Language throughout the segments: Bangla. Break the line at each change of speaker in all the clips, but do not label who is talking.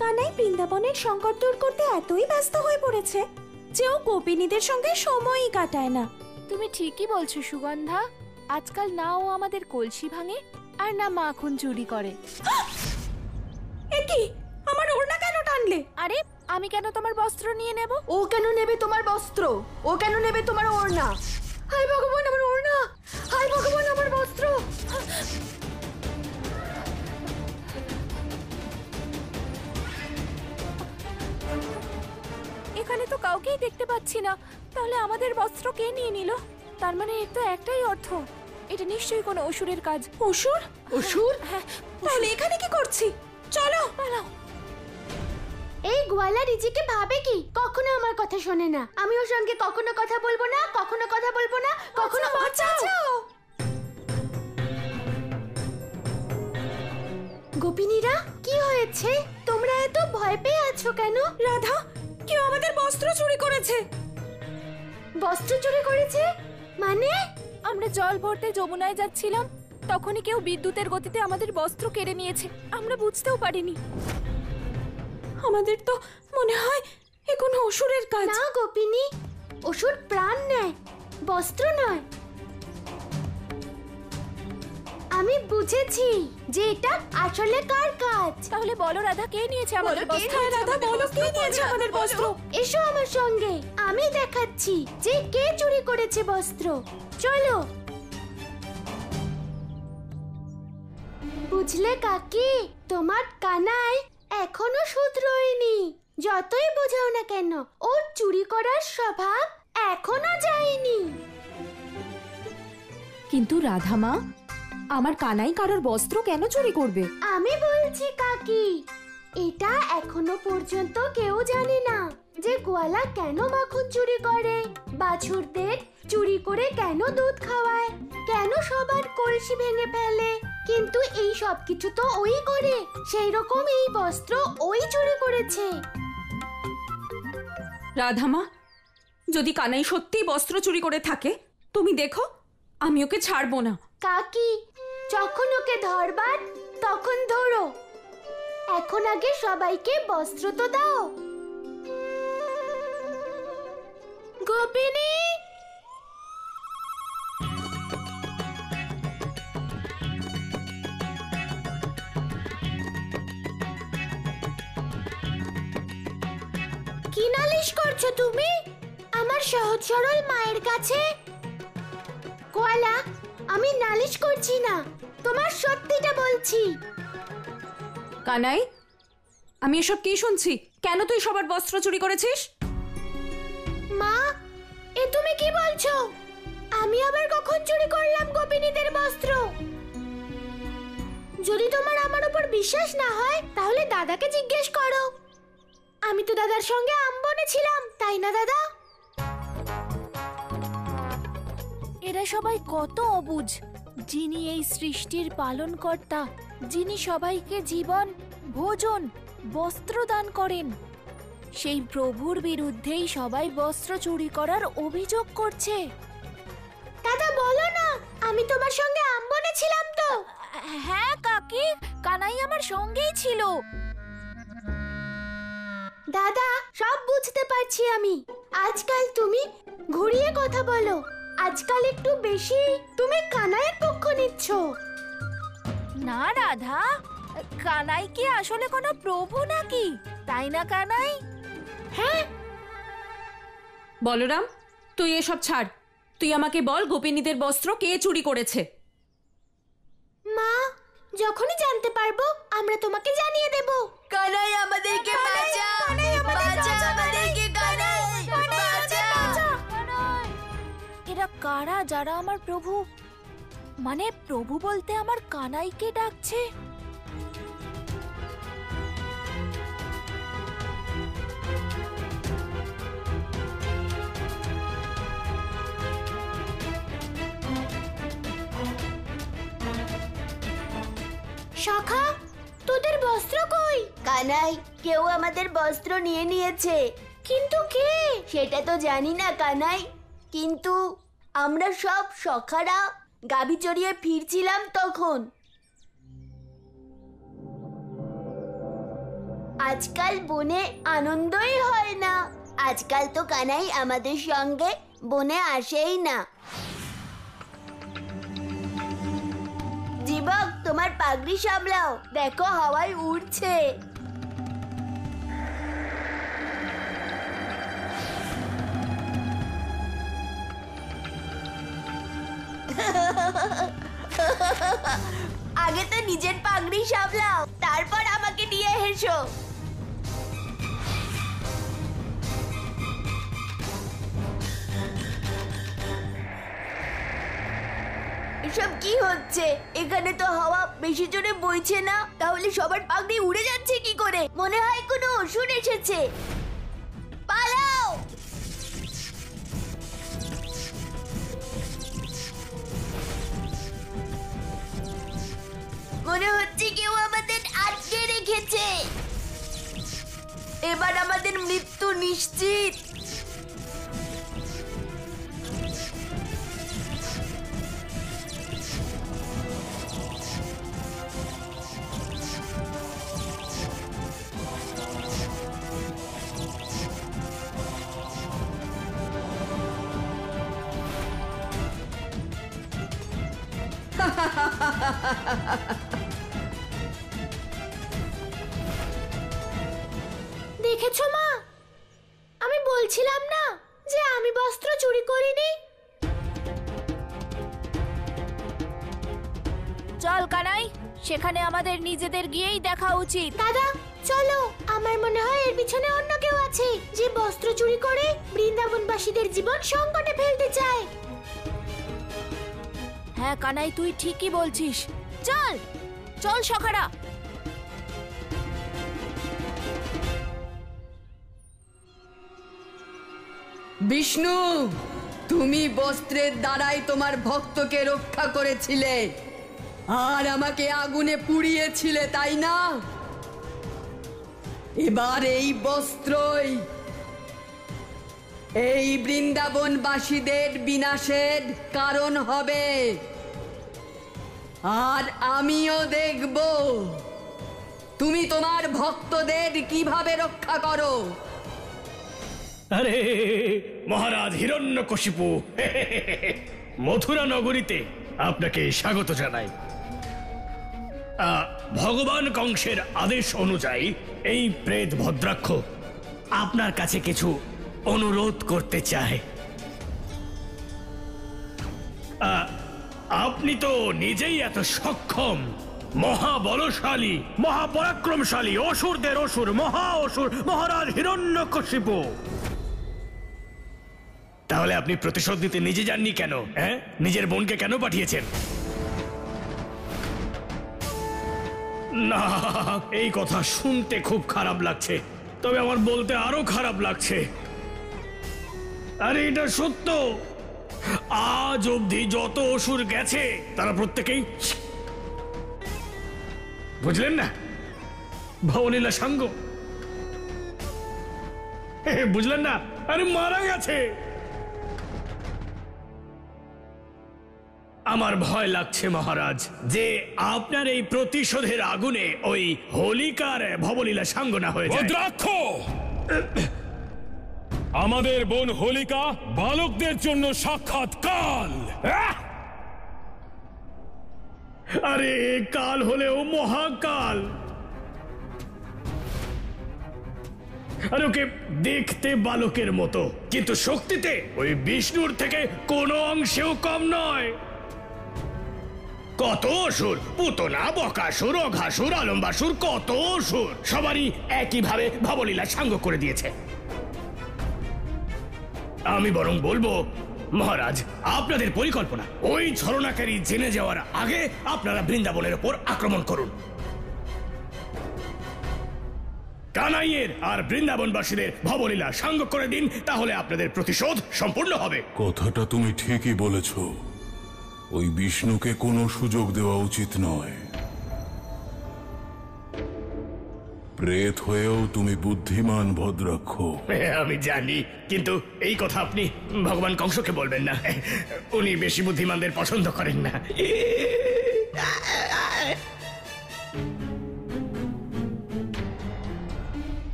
কানাই বৃন্দাবনের সংকট দূর করতে এতই ব্যস্ত হয়ে পড়েছে যে ও গোপিনীদের সঙ্গে সময়ই কাটায় না।
তুমি ঠিকই বলছো সুগন্ধা, আজকাল না ও আমাদের কলসি ভাঙে আর না মাখন চুরি করে।
এ কি, আমার ওড়না কেন টানলে?
আরে আমি কেন তোমার বস্ত্র নিয়ে নেব?
ও কেন নেবে তোমার বস্ত্র? ও কেন নেবে তোমার ওড়না? হায় ভগবান, আমার ওড়না! হায় ভগবান, আমার বস্ত্র!
এখানে তো কাউকেই দেখতে পাচ্ছি না, তাহলে আমাদের বস্ত্র কে নিয়ে নিল? তার মানে এর তো একটাই অর্থ, এটা নিশ্চয়ই কোনো অসুরের কাজ।
অসুর?
অসুর?
হ্যাঁ,
তাহলে এখানে কি করছি? চলো
পালাও।
এই গোয়ালা রিজিকে ভাবে কি কখনো আমার কথা শোনে না। আমি ওর সঙ্গে কখনো কথা বলবো না, কখনো কথা বলবো না, কখনো।
বাঁচাও!
গোপিনীরা, কি হয়েছে? তোমরা এত ভয় পেয়ে আছো কেন?
রাধা, কেউ আমাদের বস্ত্র চুরি করেছে।
বস্ত্র চুরি করেছে মানে?
আমরা জল ভরতে যমুনায় যাচ্ছিলাম, তখনই কেউ বিদ্যুতের গতিতে আমাদের বস্ত্র কেড়ে নিয়েছে। আমরা বুঝতেও পারিনি।
আমাদের তো মনে হয় এ কোনো অসুরের কাজ।
না গোপিনী, অসুর প্রাণ নেয়, বস্ত্র নয়। আমি বুঝেছি যে এটা আসলে কার কাজ।
তাহলে বলো রাধা, কে নিয়েছে আমাদের বস্ত্র?
হ্যাঁ রাধা, বলো কে নিয়েছে আমাদের বস্ত্র?
এসো আমার সঙ্গে, আমি দেখাচ্ছি যে কে চুরি করেছে বস্ত্র। চলো। বুঝলে কাকি, তোমার কানাই এখনো শুধরোয়নি। যতই বোঝাও না কেন, ওর চুরি করার স্বভাব এখনো যায়নি।
কিন্তু রাধা মা, আমার কানাই কারোর বস্ত্র কেন চুরি করবে?
আমি বলছি কাকি, এটা এখনো পর্যন্ত কেউ জানে না যে গোয়ালা কেন মাখন চুরি করে, বাছুরদের চুরি করে কেন দুধ খাওয়ায়, কেন সবার কলসি ভেঙে ফেলে। কিন্তু এই সব কিছু তো ওই করে, সেই রকম এই বস্ত্র ওই চুরি করেছে।
রাধা মা, যদি কানাই সত্যি বস্ত্র চুরি করে থাকে, তুমি দেখো আমি ওকে ছাড়বো না।
কাকি, যখন ওকে ধরবার তখন ধরো, এখন আগে সবাইকে বস্ত্র তো দাও। গোপিনী, কি নালিশ করছো তুমি আমার সহজ সরল মায়ের কাছে? গোয়ালা, আমি নালিশ করছি না, তোমার সত্যিটা বলছি।
কানাই, আমি এসব কি শুনছি? কেন তুই সবার বস্ত্র চুরি করেছিস?
মা, এ তুমি কি বলছো? আমি আবার কখন চুরি করলাম গোপিনীদের বস্ত্র? যদি তোমার আমার উপর বিশ্বাস না হয় তাহলে দাদাকে জিজ্ঞেস করো। আমি তো দাদার সঙ্গে আমবনে ছিলাম, তাই না দাদা?
এরা সবাই কত অবুঝ। যিনি এই সৃষ্টির পালনকর্তা, যিনি সবাইকে জীবন, ভোজন, বস্ত্র দান করেন, সেই প্রভুর বিরুদ্ধেই সবাই বস্ত্র চুরি করার অভিযোগ করছে।
দাদা বলো না, আমি তোমার সঙ্গে আমবনে ছিলাম তো।
হ্যাঁ কাকি, কানাই আমার সঙ্গেই ছিল।
দাদা, সব বুঝতে পারছি আমি। আজকাল তুমি ঘুরিয়ে কথা বলো, আজকাল একটু বেশি তুমি কানাইয়ের পক্ষ নিচ্ছ।
না রাধা, কানাই কি আসলে কোনো প্রভু নাকি? তাই না কানাই?
হ্যাঁ।
বলরাম, তুই এসব ছাড়। তুই আমাকে বল, গোপিনীদের বস্ত্র কে চুরি করেছে?
মা, যখনই জানতে পারবো আমরা তোমাকে জানিয়ে দেব।
কানাই আমাদেরকে বাঁচা, বাঁচা আমাদেরকে কানাই, বাঁচা।
এরা কারা যারা আমার প্রভু, মানে প্রভু বলতে আমার কানাইকে ডাকছে?
শাখা, তোদের বস্ত্র কই?
কানাই, কেউ আমাদের বস্ত্র নিয়ে নিয়েছে।
কিন্তু কে?
সেটা তো জানি না কানাই, কিন্তু আমরা সব সখারা গাভী চড়িয়ে ফিরছিলাম তখন। আজকাল বনে আনন্দই হয় না। আজকাল তো কানাই আমাদের সঙ্গে বনে আসেই না। জীবক, তোমার পাগড়ি সামলাও, দেখো হাওয়ায় উড়ছে। আগে তো নিজের পাগড়ি সামলাও, তারপর আমাকে নিয়ে হেসো। এসব কি হচ্ছে? এখানে তো হাওয়া বেশি জোরে বইছে না, তাহলে সবার পাগড়ি উড়ে যাচ্ছে কি করে? মনে হয় কোনো অসুর এসেছে। পালাও! মনে হচ্ছে কেউ আমাদের আটকে রেখেছে। এবার আমাদের মৃত্যু নিশ্চিত।
দেখেছো মা, আমি বলছিলাম না যে আমি বস্ত্র চুরি করিনি।
চল কানাই, সেখানে আমাদের নিজেদের গিয়েই দেখা উচিত।
দাদা চলো, আমার মনে হয় এর পিছনে অন্য কেউ আছে যে বস্ত্র চুরি করে বৃন্দাবনবাসীদের জীবন সংকটে ফেলতে চায়।
হ্যাঁ কানাই, তুই ঠিকই বলছিস। চল চল সখারা।
বিষ্ণু, তুমি বস্ত্রের দ্বারাই তোমার ভক্তকে রক্ষা করেছিলে আর আমাকে আগুনে পুড়িয়েছিলে, তাই না? এবার এই বস্ত্রই এই বৃন্দাবনবাসীদের বিনাশের কারণ হবে, আর আমিও দেখব তুমি তোমার ভক্তদের কিভাবে রক্ষা করো।
আরে মহারাজ হিরণ্যকশিপু, মথুরা নগরীতে আপনাকে স্বাগত জানাই। ভগবান কংসের আদেশ অনুযায়ী এই প্রেত ভদ্রাক্ষ আপনার কাছে কিছু অনুরোধ করতে চায়। আপনি তো নিজেই এত সক্ষম, মহাবলশালী, মহাপরাক্রমশালী, অসুরদের অসুর, মহা অসুর মহারাজ হিরণ্যকশিপু। তাহলে আপনি প্রতিশোধ নিতে নিজে যাননি কেন? হ্যাঁ, নিজের বোনকে কেন পাঠিয়েছেন? না, এই কথা শুনতে খুব খারাপ লাগছে, তবে আমার বলতে আরো খারাপ লাগছে। আরে এটা সত্য, আজ অবধি যত অসুর গেছে তারা প্রত্যেকেই, বুঝলেন না, ভবলীলা সাঙ্গ, বুঝলেন না, আরে মারা গেছে। আমার ভয় লাগছে মহারাজ যে আপনার এই প্রতিশোধের আগুনে ওই হোলিকার ভবলীলা সাঙ্গ না হয়ে যায়।
আমাদের বোন হোলিকা বালকদের জন্য সাক্ষাৎ কাল।
আরে কাল হলেও মহাকাল। আর ওকে দেখতে বালকের মতো, কিন্তু শক্তিতে ওই বিষ্ণুর থেকে কোনো অংশেও কম নয়। কত অসুর, পুতনা, বকাসুর, অঘাসুর, আলম্বাসুর, কত অসুর সবারই একইভাবে ভবলীলা সাঙ্গ করে দিয়েছে। আমি বরং বলবো মহারাজ, আপনাদের পরিকল্পনা ওই ছলনাকারী জেনে যাওয়ার আগে আপনারা বৃন্দাবনের উপর আক্রমণ করুন। কানাইয়ের আর বৃন্দাবনবাসীদের ভবলীলা সাঙ্গ করে দিন, তাহলে আপনাদের প্রতিশোধ সম্পূর্ণ হবে।
কথাটা তুমি ঠিকই বলেছ, ওই বিষ্ণুকে কোনো সুযোগ দেওয়া উচিত নয়। প্রেত হয়েও তুমি বুদ্ধিমান ভদ্রাক্ষ।
আমি জানি, কিন্তু এই কথা আপনি ভগবান কংসকে বলবেন না, উনি বেশি বুদ্ধিমানদের পছন্দ করেন না।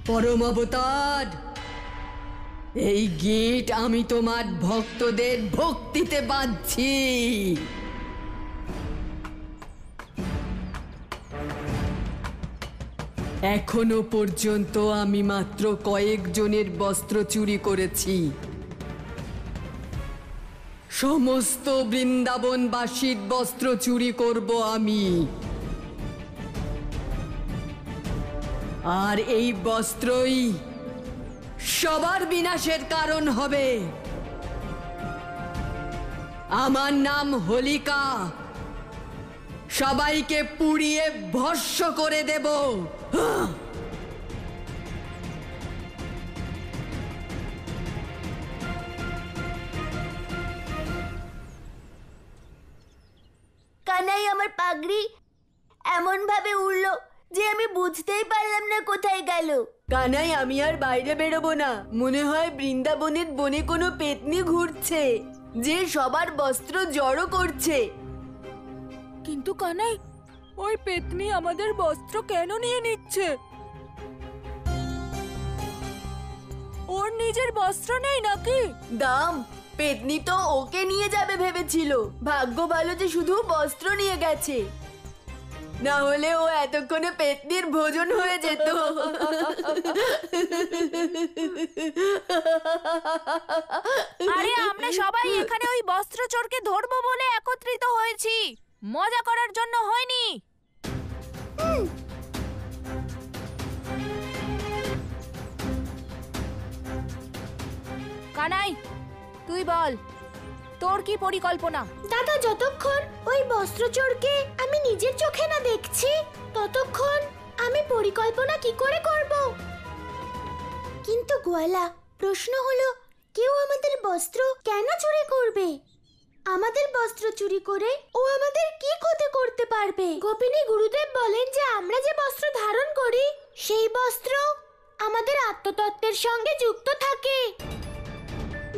পরম অবতার, এই গিট আমি তোমার ভক্তদের ভক্তিতে বাঁধছি। এখনো পর্যন্ত আমি মাত্র কয়েকজনের বস্ত্র চুরি করেছি। সমস্ত বৃন্দাবনবাসীর বস্ত্র চুরি করব আমি। আর এই বস্ত্রই সবার বিনাশের কারণ হবে। আমার নাম হোলিকা, সবাইকে পুড়িয়ে ভস্ম করে দেব।
কানাই, আমার পাগড়ি এমন ভাবে উড়লো যে আমি বুঝতেই পারলাম না কোথায় গেল।
কানাই, আমি আর বাইরে বেরোবো না। মনে হয় বৃন্দাবনের বনে কোনো পেতনি ঘুরছে যে সবার বস্ত্র জড়ো করছে।
কিন্তু কানাই, ওই পেতনি আমাদের বস্ত্র কেন নিয়ে নিচ্ছে? ওর নিজের বস্ত্র নেই নাকি?
দাম, পেতনি তো ওকে নিয়ে যাবে ভেবেছিল। ভাগ্য ভালো যে শুধু বস্ত্র নিয়ে গেছে, না হলে ও এতক্ষণে পেতনির ভোজন হয়ে যেত।
আরে আমরা সবাই এখানে ওই বস্ত্র চোরকে ধরবো বলে একত্রিত হয়েছি, মজা করার জন্য হয়নি। কানাই, তুই বল, তোর কি পরিকল্পনা?
দাদা, যতক্ষণ ওই বস্ত্রচোরকে আমি নিজের চোখে না দেখছি ততক্ষণ আমি পরিকল্পনা কি করে করব? কিন্তু গোয়ালা, প্রশ্ন হলো, কেউ আমাদের বস্ত্র কেন চুরি করবে? আমাদের বস্ত্র চুরি করে ও আমাদের কি ক্ষতি করতে পারবে? গোপিনী গুরুদেব বলেন যে আমরা যে বস্ত্র ধারণ করি সেই বস্ত্র আমাদের আত্মতত্ত্বের সঙ্গে যুক্ত থাকে।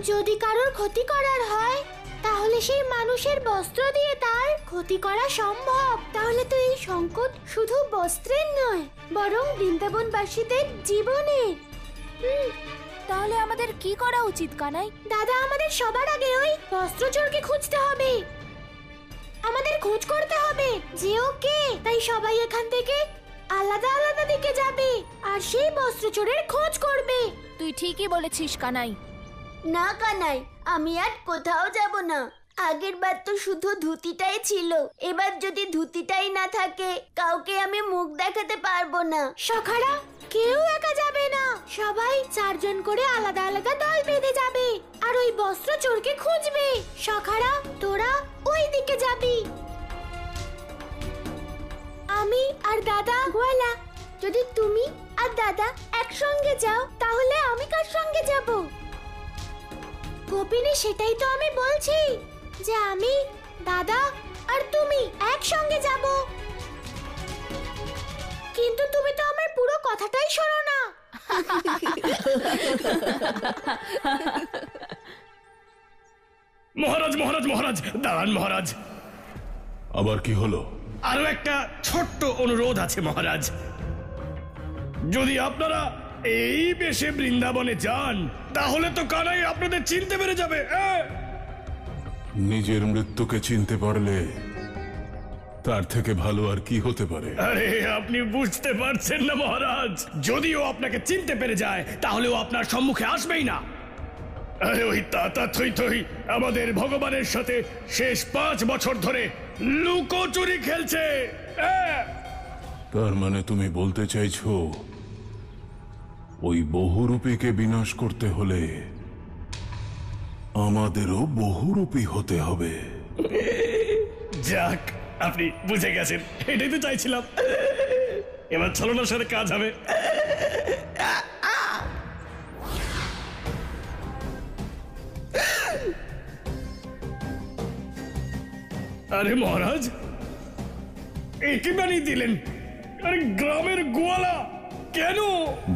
যদি কারোর ক্ষতি করার হয় তাহলে সেই মানুষের বস্ত্র দিয়ে তার ক্ষতি করা সম্ভব। তাহলে তো এই সংকট শুধু বস্ত্রের নয়, বরং বৃন্দাবনবাসীদের জীবনের।
তাহলে আমাদের কি করা উচিত কানাই?
দাদা, আমাদের সবার আগে ওই বস্ত্রচোরকে খুঁজতে হবে। আমাদের খোঁজ করতে হবে যে ও কে। তাই সবাই এখান থেকে আলাদা আলাদা দিকে যাবে আর সেই বস্ত্রচোরের খোঁজ করবে।
তুই ঠিকই বলেছিস কানাই।
না কানাই, আমি আর কোথাও যাব না। আগের বার তো শুধু ধুতিটাই ছিল, এবার যদি ধুতিটাই না থাকে কাউকে আমি মুখ দেখাতে পারবো না।
সখারা, কেউ একা যাবে না। সবাই 4 জন করে আলাদা আলাদা দল বেঁধে যাবে আর ওই বস্ত্র চোরকে খুঁজবে। সখারা, তোরা ওই দিকে যাবি। আমি আর দাদা গোয়ালা, যদি তুমি আর দাদা একসঙ্গে যাও তাহলে আমি কার সঙ্গে যাব? গোপিনী, সেটাই তো আমি বলছি যে আমি, দাদা আর তুমি একসঙ্গে যাব। কিন্তু তুমি তো আমার পুরো কথাটাই শোনো না।
মহারাজ, মহারাজ, মহারাজ, দাঁড়ান মহারাজ।
আবার কি হলো?
আরো একটা ছোট্ট অনুরোধ আছে মহারাজ। যদি আপনারা এই বেশে বৃন্দাবনে যান তাহলে তো কানাই আপনাদের চিনতে পেরে যাবে।
নিজের মৃত্যুকে চিনতে পারলে তার থেকে ভালো আর কি হতে পারে?
আরে আপনি বুঝতে পারছেন না মহারাজ, যদিও আপনাকে চিনতে পেরে যায় তাহলেও আপনার সম্মুখে আসবেই না। আরে ওই তাতা থই থই আমাদের ভগবানের সাথে শেষ 5 বছর ধরে লুকোচুরি খেলছে।
তার মানে তুমি বলতে চাইছো ওই বহুরূপীকে বিনাশ করতে হলে আমাদেরও বহুরূপী হতে হবে।
যাক, আপনি বুঝে গেছেন, এটাই তো চাইছিলাম। এবার ছলনার সাথে কাজ হবে। আরে মহারাজ, একে বানিয়ে দিলেন? আরে গ্রামের গোয়ালা কেন?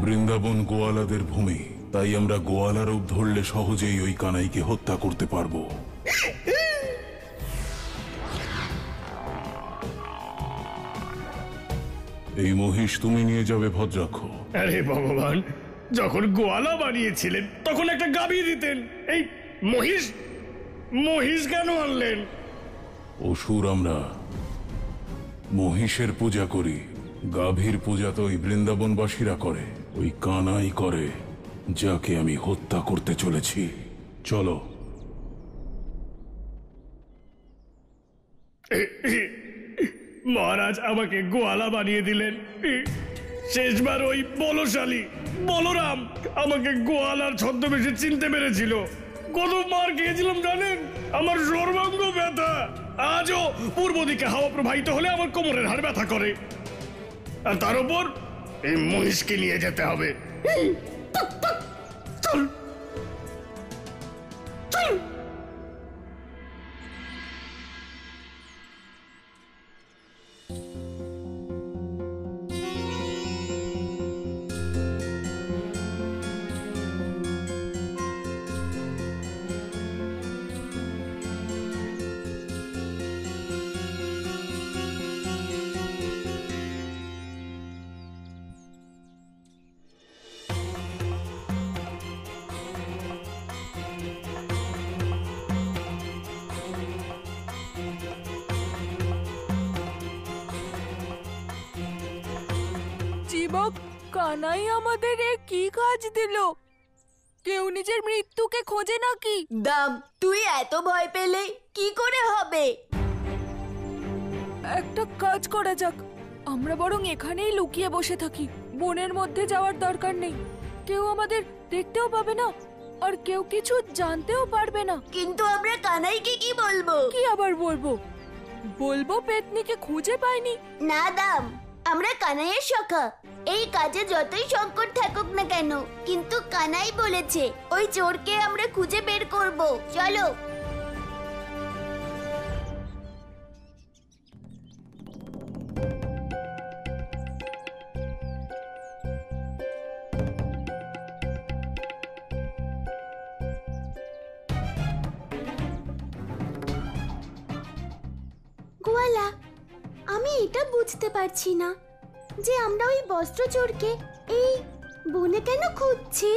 বৃন্দাবন গোয়ালাদের ভূমি, তাই আমরা গোয়ালা রূপ ধরলে সহজেই ওই কানাইকে হত্যা করতে পারবো। এই মহিষ তুমি নিয়ে যাবে ভদ্রাক্ষ।
আরে ভগবান, যখন গোয়ালা বানিয়েছিলেন তখন একটা গাভী দিতেন, এই মহিষ মহিষ কেন আনলেন?
অসুর আমরা মহিষের পূজা করি, গাভীর পূজা তো ওই বৃন্দাবনবাসীরা করে, ওই কানাই করে যাকে আমি হত্যা করতে চলেছি। চলো।
মহারাজ আমাকে গোয়ালা বানিয়ে দিলেন। শেষবার ওই বলশালী বলরাম আমাকে গোয়ালার ছদ্মবেশে চিনতে পেরেছিল। কত মার খেয়েছিলাম জানেন? আমার সর্বাঙ্গ ব্যথা। আজও পূর্ব দিকে হাওয়া প্রবাহিত হলে আমার কোমরের হাড় ব্যথা করে, আর তার উপর এই মহিষকে নিয়ে যেতে হবে। চল চল।
জীবক, কানাই আমাদের এ কি কাজ দিল? কেউ নিজের মৃত্যুকে খোঁজে নাকি?
দাম, তুই এত ভয় পেলে কি করে হবে?
একটা কাজ করা যাক, আমরা বরং এখানেই লুকিয়ে বসে থাকি। বনের মধ্যে যাওয়ার দরকার নেই, কেউ আমাদের দেখতেও পাবে না, আর কেউ কিছু জানতেও পারবে না।
কিন্তু আমরা কানাইকে কি বলবো?
কি আবার বলবো? বলবো পেতনিকে খুঁজে পাইনি।
না দাম, আমরা কানাইয়ের সখা। এই কাজে যতই সংকট থাকুক না কেন, কিন্তু কানাই বলেছে ওই চোরকে আমরা খুঁজে বের করব। চলো।
গোয়ালা, আমি এটা বুঝতে পারছি না যে আমরা ওই বস্ত্র চোরকে এই বনে কেন খুঁজছি।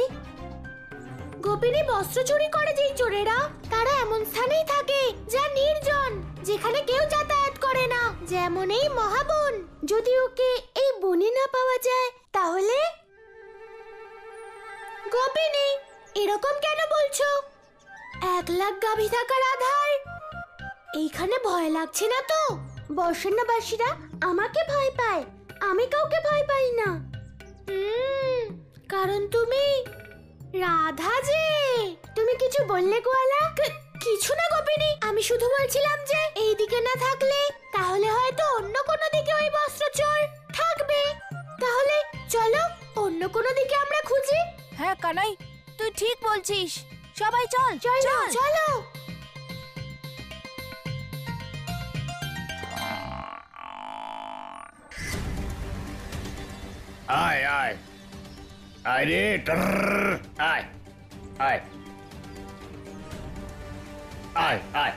গোপিনী বস্ত্র চুরি করে যেই চোরেরা, তারা এমন স্থানেই থাকে যা নির্জন, যেখানে কেউ যাতায়াত করে না, যেমন এই মহাবন। যদি ওকে এই বনে না পাওয়া যায় তাহলে? গোপিনী, এরকম কেন বলছো? 1 লাখ গাভী থাকার আধার। এইখানে ভয় লাগছে না তো? বর্ষণ্যবাসীরা আমাকে ভয় পায়, আমি কাউকে ভয় পাই না। কারণ তুমি রাধা যে। তুমি কিছু বললে গোয়ালা? কিছু না গোপিনী, আমি শুধু বলছিলাম যে এই দিকে না থাকলে তাহলে হয়তো অন্য কোনো দিকে ওই বস্ত্র চোর থাকবে। তাহলে চলো অন্য কোনো দিকে আমরা খুঁজি।
হ্যাঁ কানাই, তুই ঠিক বলছিস। সবাই চল
চলো চলো।
আয় আয় আয় রে, আয় আয় আয় আয়।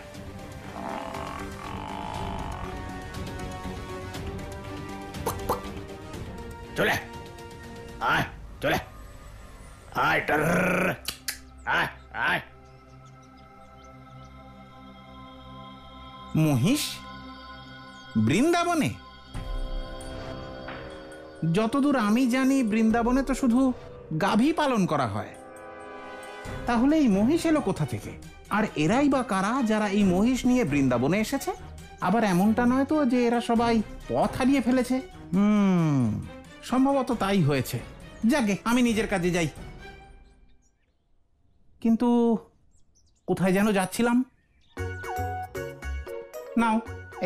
চলে আয়, চলে আয়, আয় আয়।
মহিষ বৃন্দাবনে? যতদূর আমি জানি বৃন্দাবনে তো শুধু গাভী পালন করা হয়, তাহলে এই মহিষ এলো কোথা থেকে? আর এরাই বা কারা যারা এই মহিষ নিয়ে বৃন্দাবনে এসেছে? আবার এমনটা নয় তো যে এরা সবাই পথ হারিয়ে ফেলেছে? সম্ভবত তাই হয়েছে। যাকে আমি নিজের কাজে যাই। কিন্তু কোথায় যেন যাচ্ছিলাম। নাও,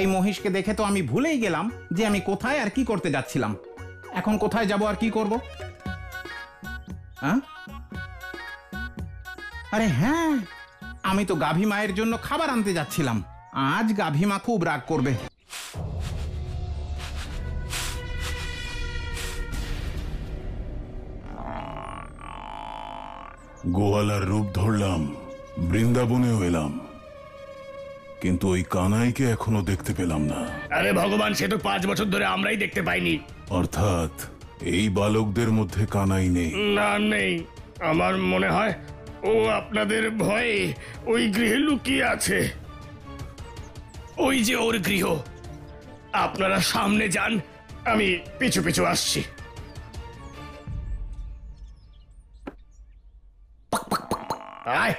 এই মহিষকে দেখে তো আমি ভুলেই গেলাম যে আমি কোথায় আর কি করতে যাচ্ছিলাম। এখন কোথায় যাব আর কি করব? আরে হ্যাঁ, আমি তো গাভী মায়ের জন্য খাবার আনতে যাচ্ছিলাম। আজ গাভী মা খুব রাগ করবে।
গোয়ালার রূপ ধরলাম, বৃন্দাবনেও এলাম, কিন্তু ওই কানাইকে এখনো দেখতে পেলাম না।
আরে ভগবান, সে তো 5 বছর ধরে আমরাই দেখতে পাইনি।
অর্থাৎ এই বালকদের মধ্যে কানাই নেই।
না, নেই। আমার মনে হয় ও আপনাদের ভয়ে ওই গৃহে লুকিয়ে আছে। ওই যে ওর গৃহ। আপনারা সামনে যান, আমি পিছু পিছু আসছি। আয়।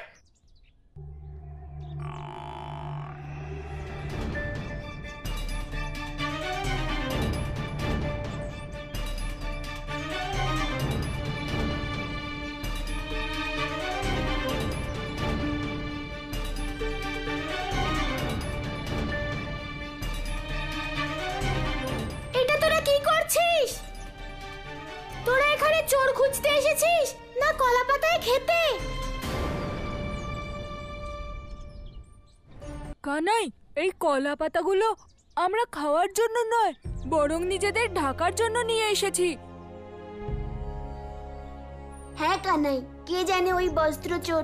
এটা তোরা কি করছিস? তোরা এখানে চোর খুঁজতে এসেছিস না কলা পাতায় খেতে?
কানাই, এই কলা পাতাগুলো আমরা খাওয়ার জন্য নয়, বরং নিজেদের ঢাকার জন্য নিয়ে এসেছি।
হ্যাঁ কানাই, কে জানে ওই বস্ত্র চোর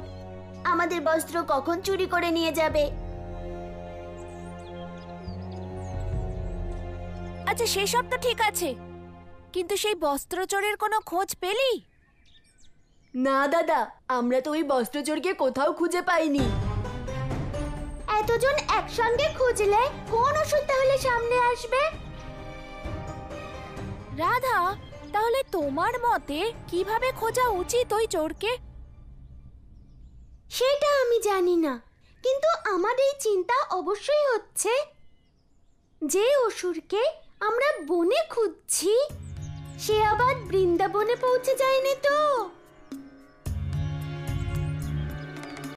আমাদের বস্ত্র কখন চুরি করে নিয়ে যাবে।
আচ্ছা, সেসব তো ঠিক আছে, কিন্তু সেই বস্ত্র চোরের কোনো খোঁজ পেলি?
না দাদা, আমরা তো ওই বস্ত্রচোরকে কোথাও খুঁজে পাইনি।
এতজন একসঙ্গে খুঁজলে কোন ওষুধ তাহলে সামনে আসবে?
রাধা, তাহলে তোমার মতে কিভাবে খোঁজা উচিত ওই চোরকে?
সেটা আমি জানি না, কিন্তু আমার এই চিন্তা অবশ্যই হচ্ছে যে অসুরকে আমরা বনে খুঁজছি সে আবার বৃন্দাবনে পৌঁছে যায়নি তো।